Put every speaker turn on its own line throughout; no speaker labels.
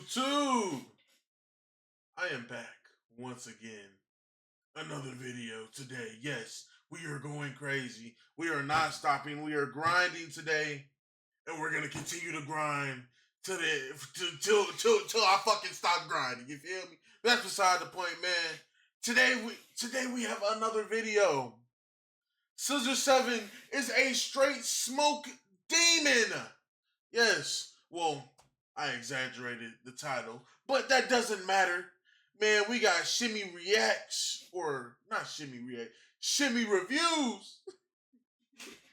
YouTube! I am back once again. Another video today. Yes, we are going crazy. We are not stopping. We are grinding today, and we're gonna continue to grind till I fucking stop grinding. You feel me? That's beside the point, man. Today we have another video. Scissor 7 is a straight smoke demon. Yes, well, I exaggerated the title, but that doesn't matter. Man, we got Shimmy Reacts, or not Shimmy React, Shimmy Reviews.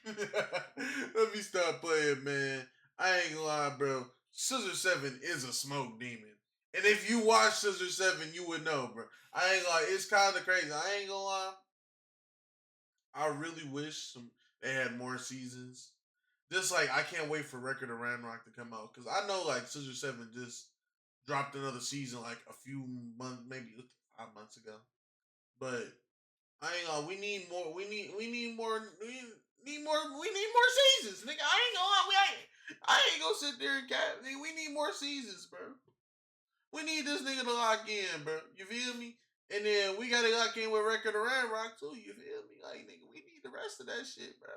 Let me stop playing, man. I ain't gonna lie, bro. Scissor 7 is a smoke demon. And if you watch Scissor 7, you would know, bro. I ain't gonna lie, it's kind of crazy. I ain't gonna lie. I really wish they had more seasons. Just like I can't wait for Record of Ranrock to come out, because I know like Scissor 7 just dropped another season like a few months, maybe 5 months ago. But I ain't gonna. We need more seasons, nigga. I ain't gonna lie. I ain't gonna sit there and cap. Nigga, we need more seasons, bro. We need this nigga to lock in, bro. You feel me? And then we gotta lock in with Record of Ranrock too. You feel me? Like nigga, we need the rest of that shit, bro.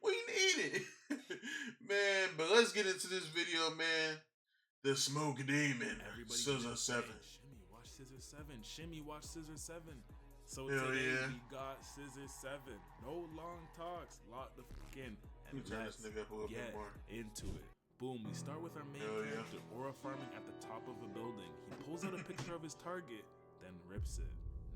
We need it. Man, but let's get into this video, man. The Smoke Demon. Scissor 7.
Shimmy, watch Scissor 7. Shimmy, watch Scissor 7. So
hell
today
yeah.
we got Scissor 7. No long talks. Lock the fuck in. And
turn this nigga up a little bit more.
Into it. Boom, we start with our main character, Aura farming at the top of a building. He pulls out a picture of his target, then rips it.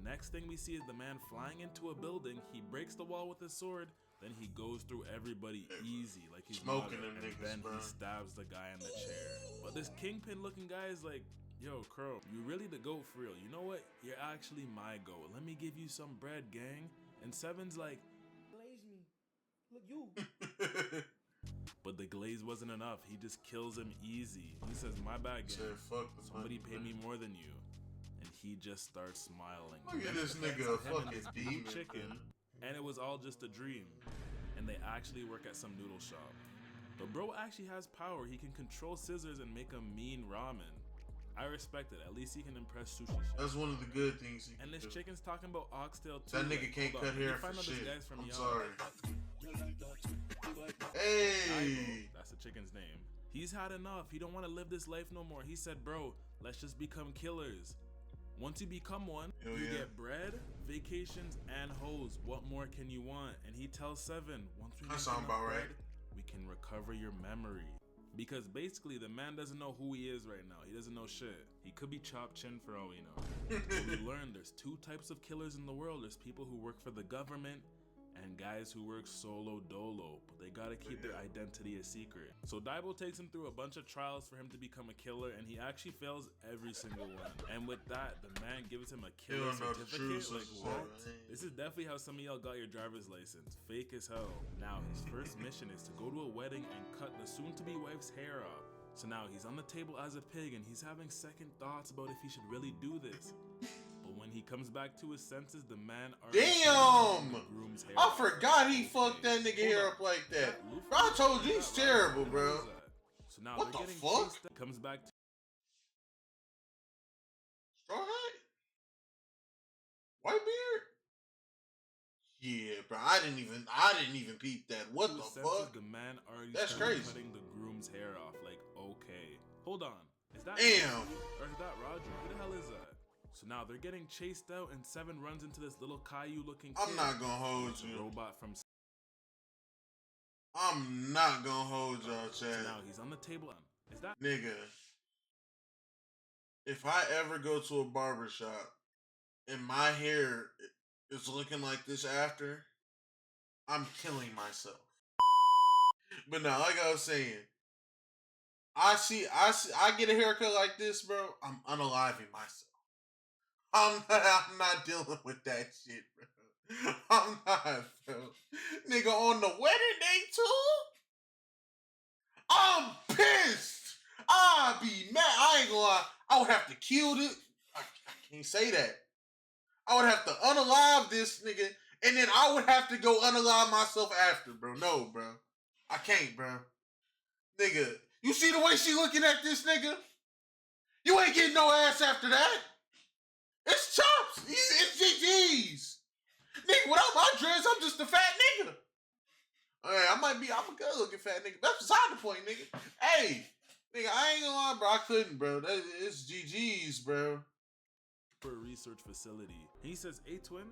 Next thing we see is the man flying into a building. He breaks the wall with his sword, then he goes through everybody easy, like he's
smoking them
and
niggas,
then
bro.
he stabs the guy in the chair. But this kingpin looking guy is like, yo, Crow, you really the GOAT for real. You know what? You're actually my GOAT. Let me give you some bread, gang. And Seven's like,
glaze me. Look, you.
But the glaze wasn't enough. He just kills him easy. He says, my bad, gang. Somebody pay me more than you. And he just starts smiling.
Look at this nigga, a fucking demon.
Chicken. And it was all just a dream. And they actually work at some noodle shop. But bro actually has power. He can control scissors and make a mean ramen. I respect it. At least he can impress sushi chefs.
That's one of the good things he can
And this
do.
chicken's talking about oxtail too.
That nigga can't cut hair for shit. I'm sorry.
Hey!
Hey!
That's the chicken's name. He's had enough. He don't want to live this life no more. He said, bro, let's just become killers. Once you become one, you get bread, vacations, and hoes. What more can you want? And he tells Seven, once we make enough bread, we can recover your memory. Because basically, the man doesn't know who he is right now. He doesn't know shit. He could be Chop Chin for all we know. We learned there's two types of killers in the world. There's people who work for the government and guys who work solo dolo, but they gotta keep their identity a secret. So Daibo takes him through a bunch of trials for him to become a killer, and he actually fails every single one. And with that, the man gives him a killer certificate. Like, what? This is definitely how some of y'all got your driver's license. Fake as hell. Now, his first mission is to go to a wedding and cut the soon-to-be wife's hair off. So now he's on the table as a pig, and he's having second thoughts about if he should really do this. But when he comes back to his senses, the man
damn! I forgot he fucked that nigga hair up like that. Bro, I told you he's terrible, bro.
So now
what the fuck?
Comes back to
Straw Hat? White beard? Yeah, bro. I didn't even peep that. What the fuck?
The man already
That's crazy.
Cutting the groom's hair off. Like, okay. Hold on. Is that
damn?
Or is that Roger? Who the hell is that? So now they're getting chased out, and Seven runs into this little Caillou-looking kid.
I'm not gonna hold you.
Robot from.
I'm not gonna hold y'all, Chad.
So now he's on the table. Is that
nigga? If I ever go to a barber shop and my hair is looking like this after, I'm killing myself. But now, like I was saying, I get a haircut like this, bro. I'm unaliving myself. I'm not dealing with that shit, bro. I'm not, bro. Nigga, on the wedding day, too? I'm pissed. I'll be mad. I ain't gonna lie. I would have to kill this. I can't say that. I would have to unalive this nigga, and then I would have to go unalive myself after, bro. No, bro. I can't, bro. Nigga, you see the way she looking at this nigga? ain't getting no ass after that. It's chops. It's GG's. Nigga, without my dreads, I'm just a fat nigga. Alright, I'm a good looking fat nigga. That's beside the point, nigga. Hey, nigga, I ain't gonna lie, bro. I couldn't, bro. It's GG's, bro.
For a research facility. He says, "Hey, twin,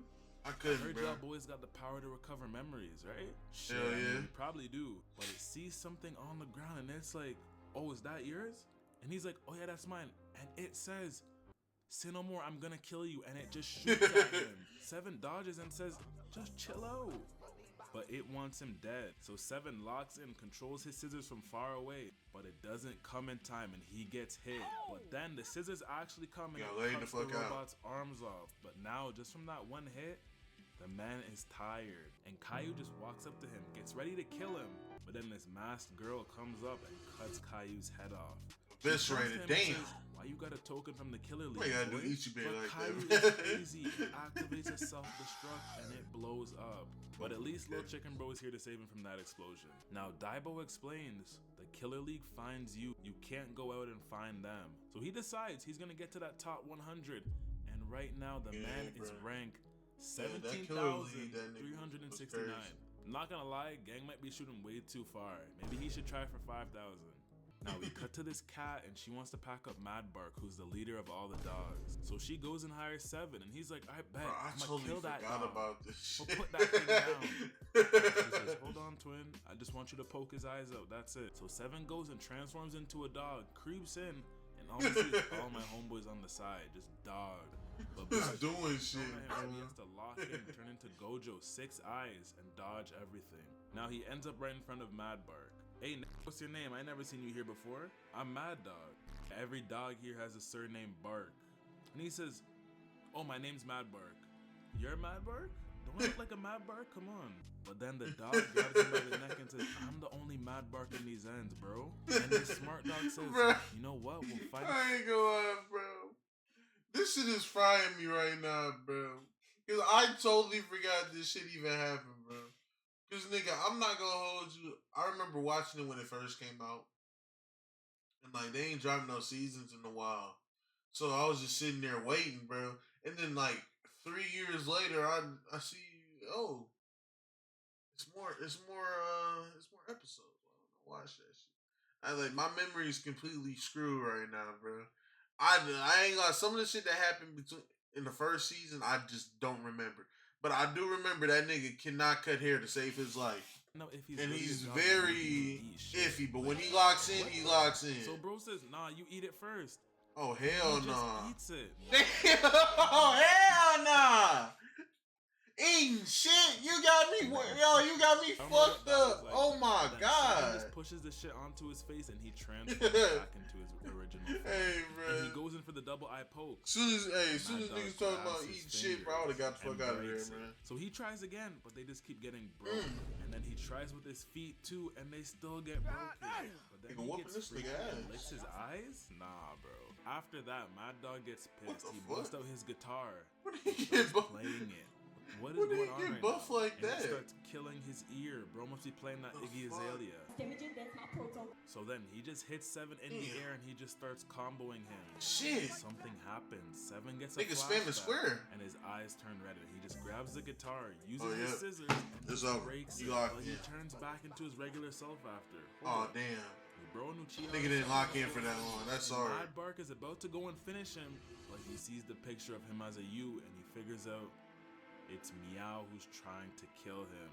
I couldn't,
heard
bro.
y'all boys got the power to recover memories, right?" Shit,
Hell
I mean,
yeah.
we probably do. But it sees something on the ground and it's like, "Oh, is that yours?" And he's like, "Oh yeah, that's mine." And it says, "Say no more, I'm gonna kill you." And it just shoots at him. Seven dodges and says, "Just chill out." But it wants him dead. So Seven locks in, controls his scissors from far away, but it doesn't come in time and he gets hit. But then the scissors actually come and it cuts the robot's arms off. But now, just from that one hit, the man is tired. And Caillou just walks up to him, gets ready to kill him. But then this masked girl comes up and cuts Caillou's head off.
Eviscerated, damn.
"Why you got a token from the Killer League?"
Why you gotta do
boy?"
Ichiban
But
like
Caillou
that?
is crazy. It activates a self-destruct and it blows up. But at least Lil Chicken Bro is here to save him from that explosion. Now Daibo explains, the Killer League finds you. You can't go out and find them. So he decides he's gonna get to that top 100. And right now the man is ranked 17,369. I'm not gonna lie, gang might be shooting way too far. Maybe he should try for 5,000. Now we cut to this cat and she wants to pack up Mad Bark, who's the leader of all the dogs. So she goes and hires Seven and he's like, "I bet,
Bro, I
I'm
totally
gonna kill that
forgot
dog.
about this shit.
Put that thing down." She says, "Hold on, twin. I just want you to poke his eyes out. That's it." So Seven goes and transforms into a dog, creeps in, and all my homeboys on the side, just dog. But
Just doing shit,
he
bro.
has to lock in, turn into Gojo, 6 eyes, and dodge everything. Now he ends up right in front of Mad Bark. "Hey, what's your name? I ain't never seen you here before." "I'm Mad Dog." Every dog here has a surname Bark. And he says, "Oh, my name's Mad Bark." "You're Mad Bark? Don't I look like a Mad Bark? Come on." But then the dog grabs him by the neck and says, "I'm the only Mad Bark in these ends, bro." And this smart dog says,
Bro.
"You know what? We'll fight."
I ain't gonna lie, bro. This shit is frying me right now, bro. Cause I totally forgot this shit even happened, bro. Cause nigga, I'm not gonna hold you. I remember watching it when it first came out. And like they ain't dropped no seasons in a while. So I was just sitting there waiting, bro. And then like 3 years later I see, oh, it's more episodes. I don't know, watch that shit. I like my memory is completely screwed right now, bro. I ain't got some of the shit that happened in the first season. I just don't remember, but I do remember that nigga cannot cut hair to save his life.
No, if he's
And
really
he's
a dog,
very
he can eat shit.
iffy, but when he locks in, he locks in.
So bro says, "Nah, you eat it first."
Oh hell
He
nah!
just eats it.
Oh hell nah! Eating shit, you got me fucked up.
Like,
Oh my
then
god!
Seven just pushes the shit onto his face and he transforms back into his original form.
Hey,
And he
bro.
goes in for the double eye poke.
Soon as
Mad Dog
niggas talking about
grabs his
eating shit, bro, I would've got the
fingers
fuck out of
and
there,
breaks it.
man.
So he tries again, but they just keep getting broke. And then he tries with his feet too, and they still get broken. But then
Nigga
he
whooping
gets
this nigga
freaked and
ass.
licks his eyes? Nah, bro. After that, Mad Dog gets
What
pissed.
the
He
fuck?
busts out his guitar.
What did he
Starts
get buff?
playing it. What is
When did
going
he
on
get
right
buff
now?
like
And
that?
it starts killing his ear. Bro must be playing that
The
Iggy
fuck?
Azalea.
Damaging, that's my proton.
So then he just hits Seven in the air and he just starts comboing him.
Shit.
Something happens. Seven gets a
Nigga spamming
flashback,
square.
and his eyes turn red and he just grabs the guitar, uses
Oh,
his
yeah.
scissors, and
It's
he
over.
breaks
He
it.
locked
But he
in.
turns back into his regular self after.
Oh
Hold up.
damn.
Bro Nucci
Nigga didn't lock in for that long. That's sorry.
Mad Bark is about to go and finish him, but he sees the picture of him as a U and he figures out it's Meow who's trying to kill him.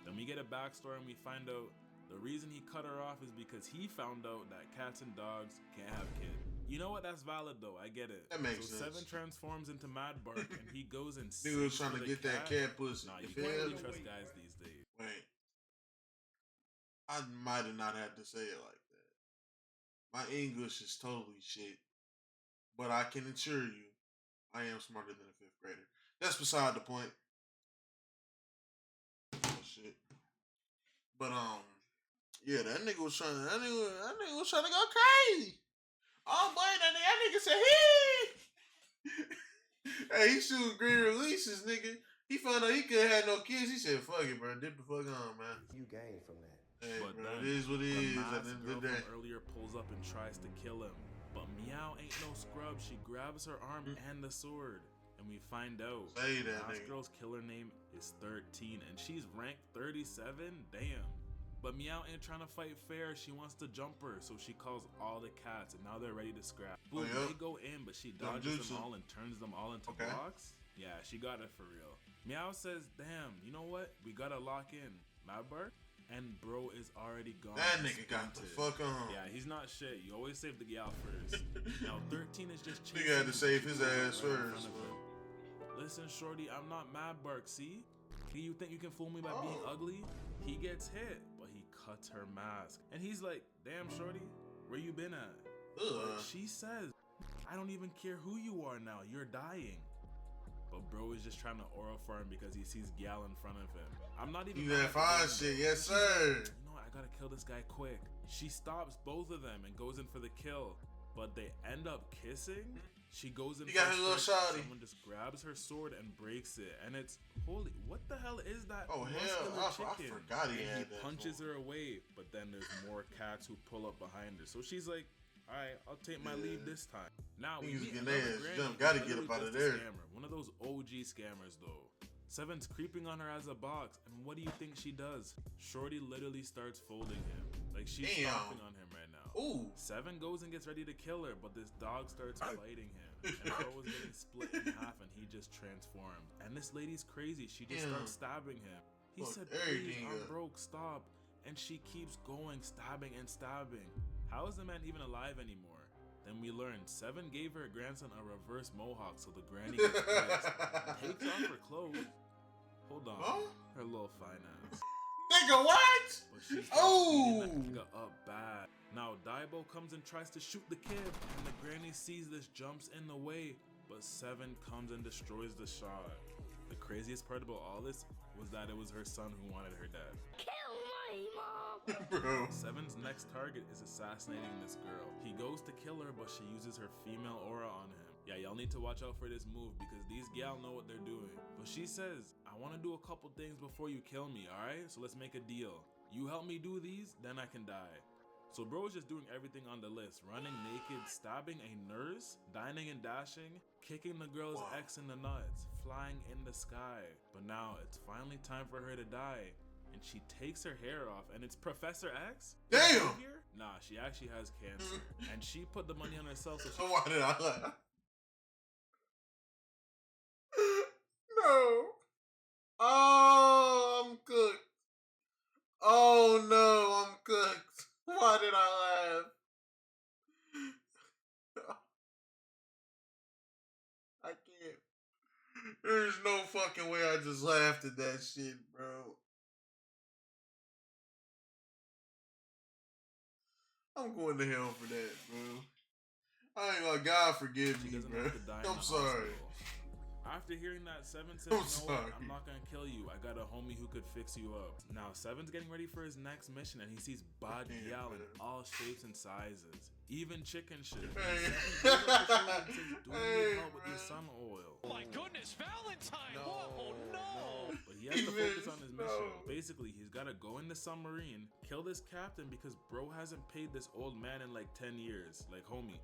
Then we get a backstory and we find out the reason he cut her off is because he found out that cats and dogs can't have kids. You know what? That's valid though. I get it.
That makes
so
sense.
Seven transforms into Mad Bark and he goes and
Nigga was
seeks
trying
for
to
the
get that cat pussy.
Nah, you
You
can't
feel
really
me?
trust guys these days.
Wait. I might have not had to say it like that. My English is totally shit. But I can assure you, I am smarter than a 5th grader. That's beside the point. Oh shit. But yeah, that nigga was trying to go crazy. Oh boy, that nigga said hey, he shooting green releases, nigga. He found out he couldn't have no kids. He said, fuck it, bro. Dip the fuck on, man.
You gain from that.
Hey,
But
bro,
then
it is what it
the
is at
masked
the end
girl
of the day.
from earlier pulls up and tries to kill him. But Meow ain't no scrub. She grabs her arm and the sword. And we find out
Say that
last
nigga.
girl's killer name is 13 and she's ranked 37? Damn. But Meow ain't trying to fight fair. She wants to jump her, so she calls all the cats and now they're ready to scrap. Boom,
Oh, yeah.
they go in, but she dodges them
jutsu.
all and turns them all into
Okay.
blocks. Yeah, she got it for real. Meow says, damn, you know what? We gotta lock in. Madbar? And bro is already gone.
That nigga got the
sprinted.
fuck on.
Yeah, he's not shit. You always save the gal first. Now 13 is just chasing
Nigga had to
him,
save
she
his
goes right in
ass
front
first,
of
bro.
him. Listen, shorty, I'm not Madbark, see? You think you can fool me by being ugly? He gets hit, but he cuts her mask. And he's like, damn, shorty, where you been at? But she says, I don't even care who you are now, you're dying. But bro is just trying to aura farm because he sees gal in front of him. I'm not even
You that fine shit, yes sir.
you know what, I gotta kill this guy quick. She stops both of them and goes in for the kill, but they end up kissing. She goes in.
You got
for
her little
strike,
shawty.
Someone just grabs her sword and breaks it, and it's holy. What the hell is that?
Oh hell,
muscular
I
chicken?
forgot he
And
had
he
that.
punches
phone.
her away, but then there's more cats who pull up behind her. So she's like, all right, I'll take my leave this time. Now we
Niggas
meet
getting
another
their ass
granny
jumped.
who's
Gotta get
literally
up out of
just a
there.
Scammer. One of those OG scammers though. Seven's creeping on her as a box, and what do you think she does? Shorty literally starts folding him. Like she's
Damn.
stomping on him right now.
Ooh.
Seven goes and gets ready to kill her, but this dog starts fighting him. And Bro was getting split in half and he just transformed. And this lady's crazy. She just
Damn.
starts stabbing him. He
Fuck
said, please,
everything
I'm
up.
broke, stop. And she keeps going, stabbing and stabbing. How is the man even alive anymore? Then we learned Seven gave her grandson a reverse mohawk so the granny gets pissed. Takes off her clothes. Hold on.
Huh?
Her little finance.
Nigga, what?
But she starts
Oh.
beating that nigga up bad. Now Daibo comes and tries to shoot the kid, and the granny sees this, jumps in the way, but Seven comes and destroys the shot. The craziest part about all this was that it was her son who wanted her dead.
Kill my mom!
Bro.
Seven's next target is assassinating this girl. He goes to kill her, but she uses her female aura on him. Yeah, y'all need to watch out for this move because these gal know what they're doing. But she says, I want to do a couple things before you kill me, alright? So let's make a deal. You help me do these, then I can die. So bro is just doing everything on the list. Running naked, stabbing a nurse, dining and dashing, kicking the girl's ex in the nuts, flying in the sky. But now it's finally time for her to die. And she takes her hair off and it's Professor X?
Damn!
Here? Nah, she actually has cancer. And she put the money on herself so she
Why did I laugh? No. Oh, I'm cooked. Oh no, I'm cooked. Why did I laugh? I can't. There's no fucking way I just laughed at that shit, bro. I'm going to hell for that, bro. I ain't gonna, God forgive
She
me,
doesn't
bro.
have to die in
I'm
the
sorry.
hospital. After hearing that, Seven says,
I'm
you know what,
sorry.
I'm not gonna kill you. I got a homie who could fix you up. Now, Seven's getting ready for his next mission and he sees bad
Yeah,
gal in
man.
all shapes and sizes. Even chicken shit.
Hey.
Seven goes up to Shorty and says, do you
Hey,
need help with your
man.
sun oil?
Oh my goodness, Valentine! Oh no!
But he has to focus on his
No.
mission. Basically, he's gotta go in the submarine, kill this captain because bro hasn't paid this old man in like 10 years. Like, homie,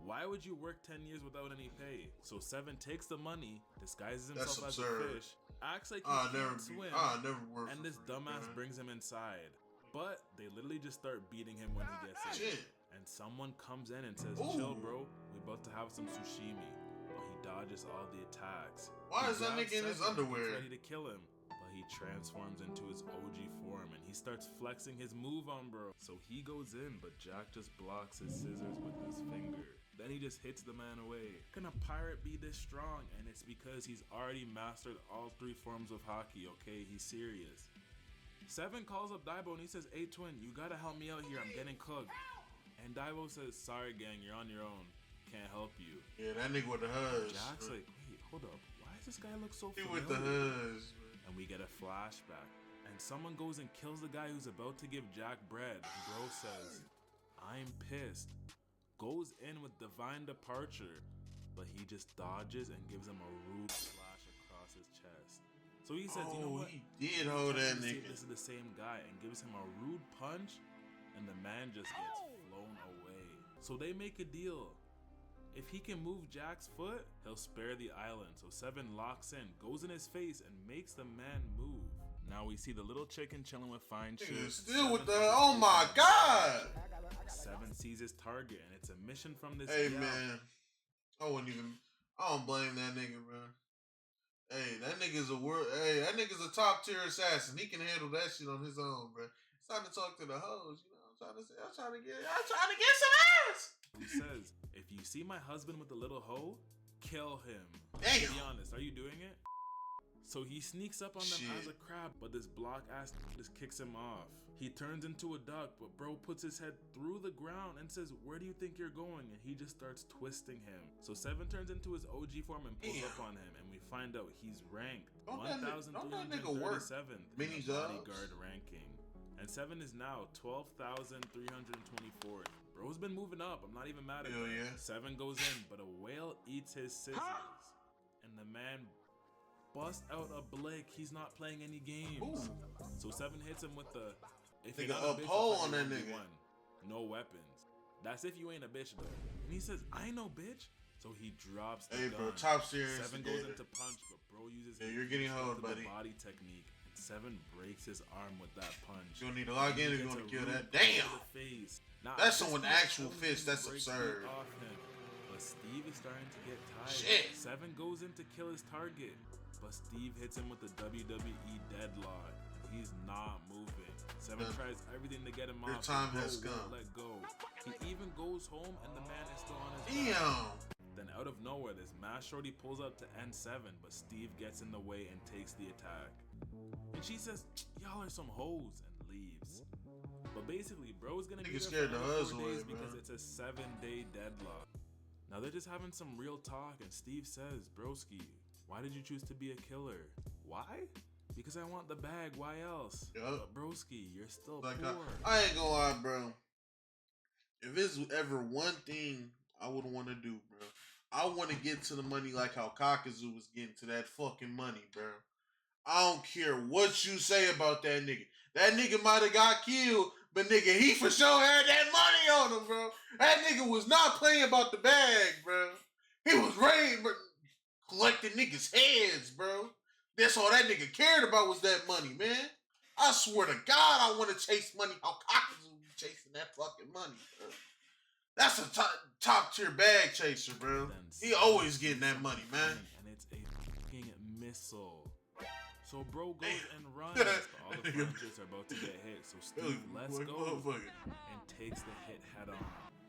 why would you work 10 years without any pay? So Seven takes the money, disguises
That's
himself as a
absurd.
fish, acts like he
I
can't swim,
never work.
and
for
this
free,
dumbass
man.
brings him inside. But they literally just start beating him when he gets in.
Shit.
And someone comes in and says,
Ooh.
chill bro, we about to have some sushimi. But he dodges all the attacks.
Why
He
is that
grabs
nigga in his
Seven and gets
underwear?
ready to kill him. But he transforms into his OG form and he starts flexing his move on bro. So he goes in, but Jack just blocks his scissors with his finger. Then he just hits the man away. Can a pirate be this strong? And it's because he's already mastered all 3 forms of hockey, okay? He's serious. Seven calls up Daibo and he says, hey twin, you gotta help me out here, I'm getting cooked. And Daibo says, sorry gang, you're on your own. Can't help you.
Yeah, that nigga with the hush.
Jack's like, wait, hold up. Why does this guy look so
he
familiar?
with the hush.
And we get a flashback. And someone goes and kills the guy who's about to give Jack bread. Bro says, I'm pissed. Goes in with divine departure. But he just dodges and gives him a rude slash across his chest. So he says, you know what?
He did hold that
Checking to see if
nigga.
this is the same guy and gives him a rude punch. And the man just gets flown away. So they make a deal. If he can move Jack's foot, he'll spare the island. So Seven locks in, goes in his face, and makes the man move. Now we see the little chicken chilling with fine shit.
Still with the, oh my god!
Seven sees his target, and it's a mission from this
Hey
gal.
man, I don't blame that nigga, bro. Hey, that nigga's that nigga's a top tier assassin. He can handle that shit on his own, bro. It's time to talk to the hoes, you know. I'm trying to get some ass.
He says, if you see my husband with the little hoe, kill him.
Damn.
To be honest, are you doing it? So he sneaks up on them as a crab, but this block ass just kicks him off. He turns into a duck, but bro puts his head through the ground and says, where do you think you're going? And he just starts twisting him. So Seven turns into his OG form and pulls up on him, and we find out he's ranked 1,337th in the bodyguard ranking. And Seven is now 12,324th. Bro's been moving up. I'm not even mad at him.
Yeah.
Seven goes in, but a whale eats his scissors. And the man busts out a blick. He's not playing any games.
Ooh.
So Seven hits him with the if
Nigga
you're not a bitch,
uphold
I'll
on
fight
that
you
nigga.
1v1. No weapons. That's if you ain't a bitch though. And he says, I ain't no bitch. So he drops the gun.
Bro, top tier
Seven goes
instigator.
into punch, but bro uses
You're getting hold,
the
buddy.
body technique. And Seven breaks his arm with that punch.
You don't need to log in if you
Gets
want
a
to kill
rude
that.
punch
Damn.
to the face. Now,
That's
at this
someone
point,
actual
Seven
fist. That's
breaks
absurd.
it off him. But Steve is starting to get tired.
Shit.
Seven goes in to kill his target, but Steve hits him with the WWE deadlock. He's not moving. Seven tries everything to get him
Your
off.
time
but
has
bro won't
come.
let go. He even goes home and the man is still on his back.
Damn.
Then out of nowhere, this mass shorty pulls up to end Seven, but Steve gets in the way and takes the attack. And she says, y'all are some hoes, and leaves. But basically, bro's gonna be
Nigga
there
scared
for
the
another 4
hustle
days
away,
because
bro.
it's a 7-day deadlock. Now they're just having some real talk, and Steve says, broski, why did you choose to be a killer? Why? Because I want the bag, why else?
Yup.
But broski, you're still
Like
poor.
I ain't gonna lie, bro. If it's ever one thing I would want to do, bro, I want to get to the money like how Kakazu was getting to that fucking money, bro. I don't care what you say about that nigga. That nigga might have got killed, but nigga, he for sure had that money on him, bro. That nigga was not playing about the bag, bro. He was ready, bro, collecting niggas' heads, bro. That's all that nigga cared about was that money, man. I swear to God, I want to chase money how Kakazu be chasing that fucking money, bro. That's a top tier bag chaser, bro. He always getting that money, man.
And it's a fucking missile. So bro goes and runs, but all the punches are about to get hit. So Steve lets go and takes the hit head on.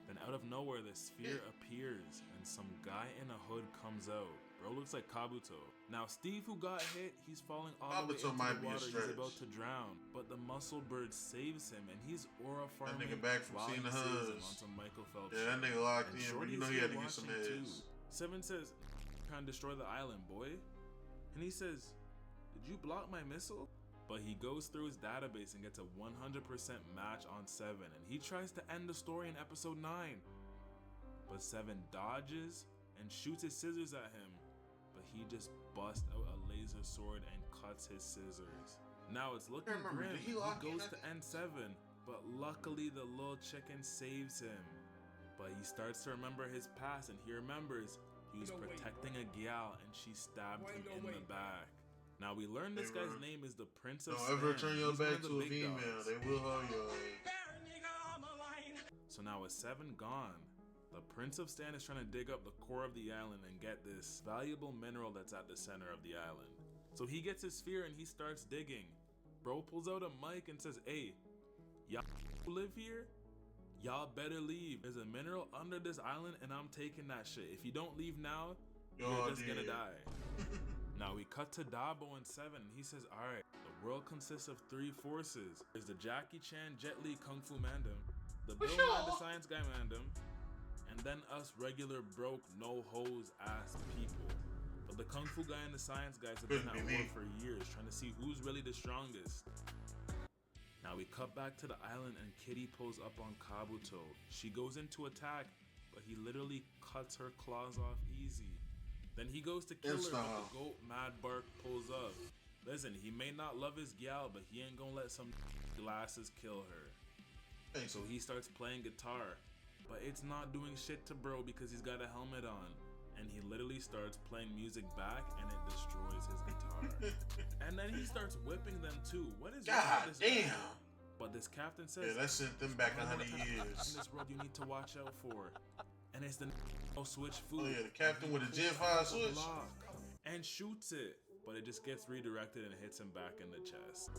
Then out of nowhere, the sphere appears and some guy in a hood comes out. Bro looks like Kabuto. Now Steve, who got hit, he's falling all the way into the water. He's about to drown, but the muscle bird saves him, and he's aura farming.
That nigga back from
while
seeing
he
the
saves him
Huz.
on some Michael Phelps.
Yeah, that nigga locked
And
in, bro.
Shorty
You know
is
he had
here
to get some
watching
heads.
too. Seven says, trying to destroy the island, boy. And he says, did you block my missile? But he goes through his database and gets a 100% match on Seven, and he tries to end the story in episode 9. But Seven dodges and shoots his scissors at him, but he just busts out a laser sword and cuts his scissors. Now it's looking grim. He goes to end Seven, but luckily the little chicken saves him. But he starts to remember his past, and he remembers he was protecting a gal and she stabbed him in the back. Now we learn this guy's name is the Prince of
Don't ever
Stan.
turn your
He's one
back
of the
to a
big
female.
dogs.
They will hold your
So now with Seven gone, the Prince of Stan is trying to dig up the core of the island and get this valuable mineral that's at the center of the island. So he gets his sphere and he starts digging. Bro pulls out a mic and says, hey, y'all who live here? Y'all better leave. There's a mineral under this island and I'm taking that shit. If you don't leave now, you're just gonna die. Now we cut to Dabo and Seven, and he says, alright, the world consists of 3 forces. There's the Jackie Chan, Jet Li, Kung Fu Mandem, the Bill Nye, the Science Guy Mandem, and then us regular broke, no hose ass people. But the Kung Fu Guy and the Science Guys have been at war for years, trying to see who's really the strongest. Now we cut back to the island and Kitty pulls up on Kabuto. She goes in to attack, but he literally cuts her claws off easy. Then he goes to kill her, but the goat Mad Bark pulls up. Listen, he may not love his gal, but he ain't gonna let some glasses kill her. So he starts playing guitar, but it's not doing shit to bro because he's got a helmet on. And he literally starts playing music back and it destroys his guitar. And then he starts whipping them too. What is wrong
God
with this guy?
damn.
But this captain says,
Yeah, that sent them back
"One
100
more type of in
years.
this world you need to watch out for. And it's the switch food.
Oh yeah, the captain with a Gen 5 switch.
And shoots it. But it just gets redirected and hits him back in the chest.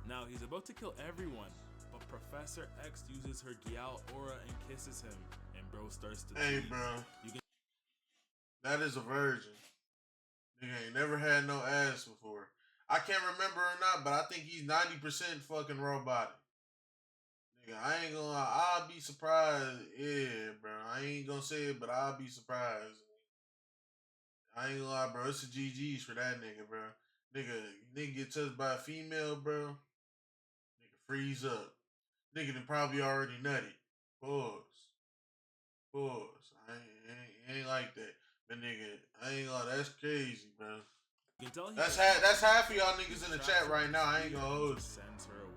Now he's about to kill everyone. But Professor X uses her Gyal aura and kisses him. And bro starts to
Hey,
tweet.
bro.
You can
That is a virgin. Nigga ain't never had no ass before. I can't remember or not, but I think he's 90% fucking robotic. Nigga, I ain't gonna lie. I'll be surprised. Yeah, bro. I ain't gonna say it, but I'll be surprised. I ain't gonna lie, bro. It's a GG's for that nigga, bro. Nigga get touched by a female, bro. Nigga freeze up. Nigga done probably already nutted. Pause. I ain't like that. But nigga, I ain't gonna lie, that's crazy, bro. That's half of y'all niggas in the chat right now. I ain't gonna hold you.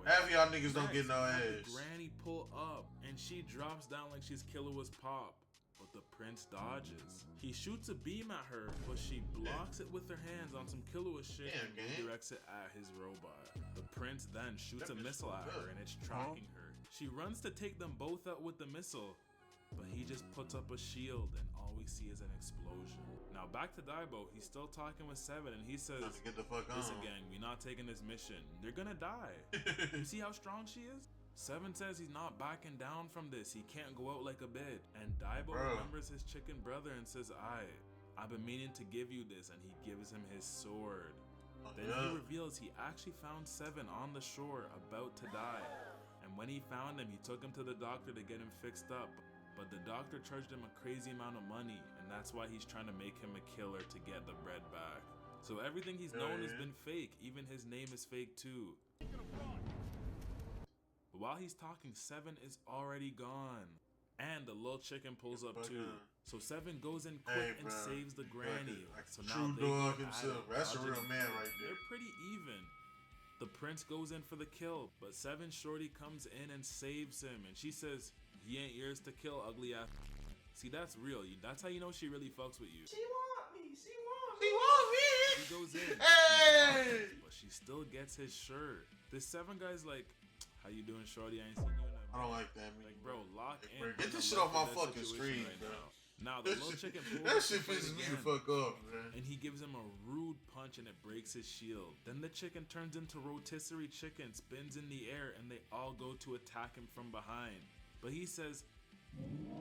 Half of y'all niggas don't get no ass.
Granny pull up and she drops down like she's Killua's pop. But the prince dodges. He shoots a beam at her, but she blocks it with her hands on some Killua shit and redirects it at his robot. The prince then shoots a missile at her and it's tracking her. She runs to take them both out with the missile, but he just puts up a shield and all we see is an explosion. Now back to Daibo, he's still talking with Seven and he says,
Get the fuck on.
"Listen gang, we're not taking this mission. They're gonna die." You see how strong she is? Seven says he's not backing down from this. He can't go out like a bid. And Daibo remembers his chicken brother and says, I've been meaning to give you this, and he gives him his sword. Then he reveals he actually found Seven on the shore about to die. And when he found him, he took him to the doctor to get him fixed up. But the doctor charged him a crazy amount of money, and that's why he's trying to make him a killer to get the bread back. So everything he's known has been fake. Even his name is fake too. But while he's talking, Seven is already gone. And the little chicken pulls up too. So Seven goes in quick and saves the granny. So now they go himself.
That's a real man right there.
They're pretty even. The prince goes in for the kill, but Seven Shorty comes in and saves him. And she says, "He ain't yours to kill, ugly ass." See, that's real. That's how you know she really fucks with you.
She want me. She want me.
He want me.
She goes in.
Hey!
But she still gets his shirt. This Seven guy's like, "How you doing, Shorty? I ain't seen you in a minute."
I don't like that.
Like, bro, lock in.
Get this shit off my fucking screen, bro.
Now the little chicken pulls
That
up
shit
to fight
pisses me
again,
the fuck off, man.
and he gives him a rude punch and it breaks his shield. Then the chicken turns into rotisserie chicken, spins in the air, and they all go to attack him from behind. But he says,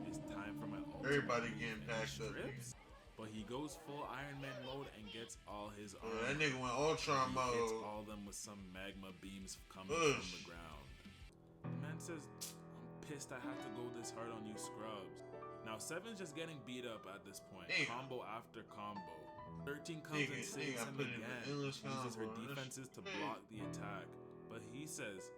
"It's time for my ultimate."
Everybody getting
and
packed
he
up,
strips, but he goes full Iron Man mode and gets all his armor.
That nigga went Ultron
He hits
mode.
all them with some magma beams coming from the ground. The man says, "I'm pissed I have to go this hard on you scrubs." Now Seven's just getting beat up at this point.
Damn.
Combo after combo. 13 comes and saves him again. Uses her defenses to block the attack. But he says,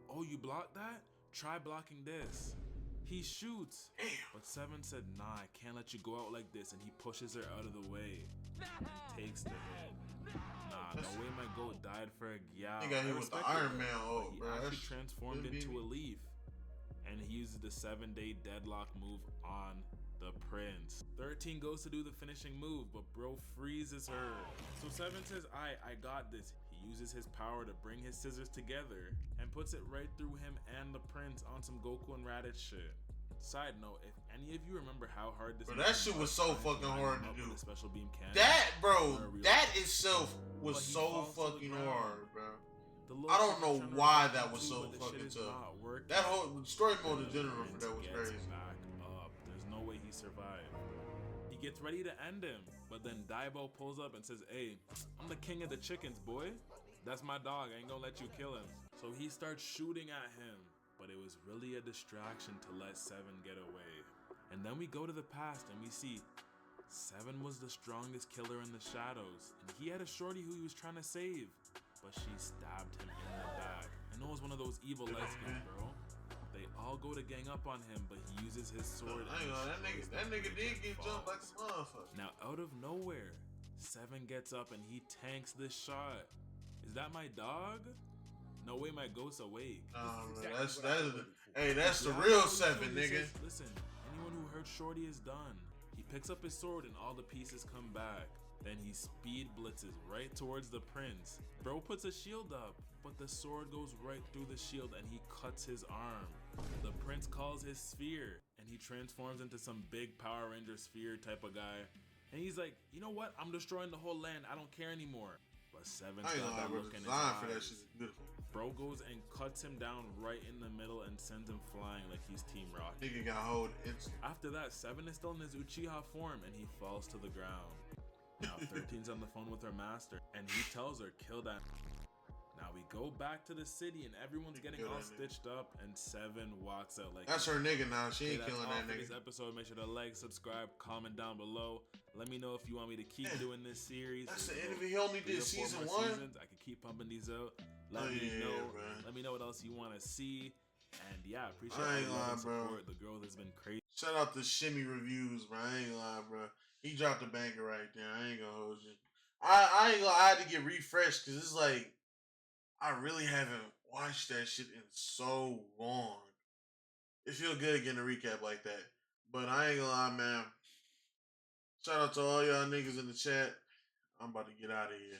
"Oh, you blocked that? Try blocking this." He shoots. But Seven said, "Nah, I can't let you go out like this," and he pushes her out of the way. Takes the hit. Nah, no way my goat died for a Gyal.
He got hit with the Iron Man ult,
He
bro.
actually
That's
transformed
good
into
beat.
a leaf. And he uses the 7-day deadlock move on the prince. 13 goes to do the finishing move, but bro freezes her. So Seven says, I got this. He uses his power to bring his scissors together and puts it right through him and the prince on some Goku and Raditz shit. Side note, if any of you remember how hard this
Bro, that shit was so fucking hard to do.
Special beam cannon,
That, bro, that itself was
But he
so
falls to the
fucking
ground.
hard, bro.
the little
I don't
chicken
know
turned
why
around
that was
too,
so
but the
fucking
shit is
tough.
not working.
That whole story mode in general for
Prince
that was
gets
crazy.
back up. There's no way he survived. He gets ready to end him, but then Daibo pulls up and says, "Hey, I'm the king of the chickens, boy. That's my dog. I ain't gonna let you kill him." So he starts shooting at him, but it was really a distraction to let Seven get away. And then we go to the past and we see Seven was the strongest killer in the shadows, and he had a shorty who he was trying to save, but she stabbed him in the back. I know it's one of those evil lesbians, bro. They all go to gang up on him, but he uses his sword.
I ain't gonna, that nigga did get jumped like a motherfucker.
Now, out of nowhere, Seven gets up and he tanks this shot. Is that my dog? No way, my ghost's awake.
Nah, bro, Hey, that's the
Yeah,
real
so
7,
he
nigga.
says, listen, anyone who hurt Shorty is done. He picks up his sword and all the pieces come back. Then he speed blitzes right towards the prince. Bro puts a shield up, but the sword goes right through the shield and he cuts his arm. The prince calls his sphere and he transforms into some big Power Ranger sphere type of guy. And he's like, you know what? I'm destroying the whole land. I don't care anymore. But Seven's
I ain't
got
gonna
that
lie,
look
bro.
in his
Design for that
eyes.
shit is beautiful.
Bro goes and cuts him down right in the middle and sends him flying like he's Team Rocket.
Nigga got hold instant.
After that, Seven is still in his Uchiha form and he falls to the ground. Now 13's on the phone with her master and he tells her, kill that. Now we go back to the city and everyone's getting all stitched up and Seven walks out like
that's her nigga now. She ain't
that's
killing
all
that
for
nigga.
this episode. Make sure to like, subscribe, comment down below. Let me know if you want me to keep doing this series.
That's the
There's
end of
about
it. He only
3
did
or 4
season
more
1.
seasons. I can keep pumping these out. Let
Oh,
me
yeah,
know.
bro.
Let me know what else you want to see. And yeah, appreciate
I
all
ain't
the love and
lying, bro.
support. The growth has been crazy.
Shout out to Shimmy Reviews, bro. I ain't lying, bro. He dropped a banger right there. I ain't gonna hold you. I ain't gonna. I had to get refreshed because it's like I really haven't watched that shit in so long. It feel good getting a recap like that. But I ain't gonna lie, man. Shout out to all y'all niggas in the chat. I'm about to get out of here.